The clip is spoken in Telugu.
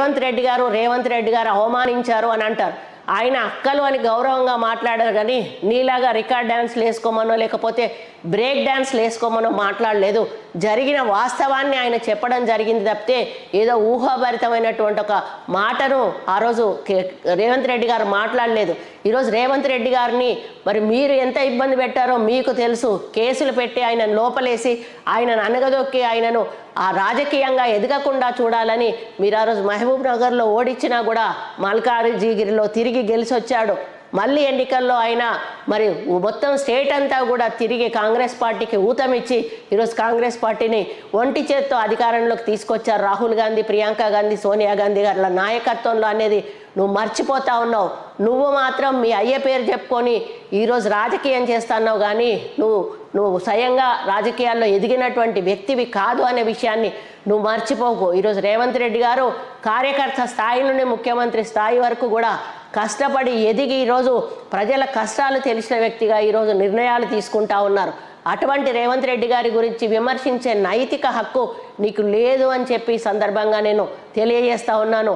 రేవంత్ రెడ్డి గారు అవమానించారు అని అంటారు. ఆయన అక్కలు అని గౌరవంగా మాట్లాడారు కానీ నీలాగా రికార్డ్ డ్యాన్స్లు వేసుకోమనో లేకపోతే బ్రేక్ డ్యాన్స్లు వేసుకోమనో మాట్లాడలేదు. జరిగిన వాస్తవాన్ని ఆయన చెప్పడం జరిగింది తప్పితే ఏదో ఊహాభరితమైనటువంటి ఒక మాటను ఆ రోజు రేవంత్ రెడ్డి గారు మాట్లాడలేదు. ఈరోజు రేవంత్ రెడ్డి గారిని మరి మీరు ఎంత ఇబ్బంది పెట్టారో మీకు తెలుసు. కేసులు పెట్టి ఆయనను లోపలేసి ఆయనను అనగదొక్కి ఆయనను ఆ రాజకీయంగా ఎదగకుండా చూడాలని మీరు ఆ రోజు మహబూబ్ నగర్లో ఓడించినా కూడా మల్కాజిగిరిలో తిరిగి గెలిచి వచ్చాడు. మళ్ళీ ఎన్నికల్లో ఆయన మరి మొత్తం స్టేట్ అంతా కూడా తిరిగి కాంగ్రెస్ పార్టీకి ఊతమిచ్చి ఈరోజు కాంగ్రెస్ పార్టీని ఒంటి చేత్తో అధికారంలోకి తీసుకొచ్చారు. రాహుల్ గాంధీ, ప్రియాంక గాంధీ, సోనియా గాంధీ గారి నాయకత్వంలో అనేది నువ్వు మర్చిపోతా ఉన్నావు. నువ్వు మాత్రం మీ అయ్య పేరు చెప్పుకొని ఈరోజు రాజకీయం చేస్తున్నావు కానీ నువ్వు స్వయంగా రాజకీయాల్లో ఎదిగినటువంటి వ్యక్తివి కాదు అనే విషయాన్ని నువ్వు మర్చిపోకు. ఈరోజు రేవంత్ రెడ్డి గారు కార్యకర్త స్థాయి నుండి ముఖ్యమంత్రి స్థాయి వరకు కూడా కష్టపడి ఎదిగి ఈరోజు ప్రజల కష్టాలు తెలిసిన వ్యక్తిగా ఈరోజు నిర్ణయాలు తీసుకుంటా ఉన్నారు. అటువంటి రేవంత్ రెడ్డి గారి గురించి విమర్శించే నైతిక హక్కు నీకు లేదు అని చెప్పి సందర్భంగా నేను తెలియజేస్తా ఉన్నాను.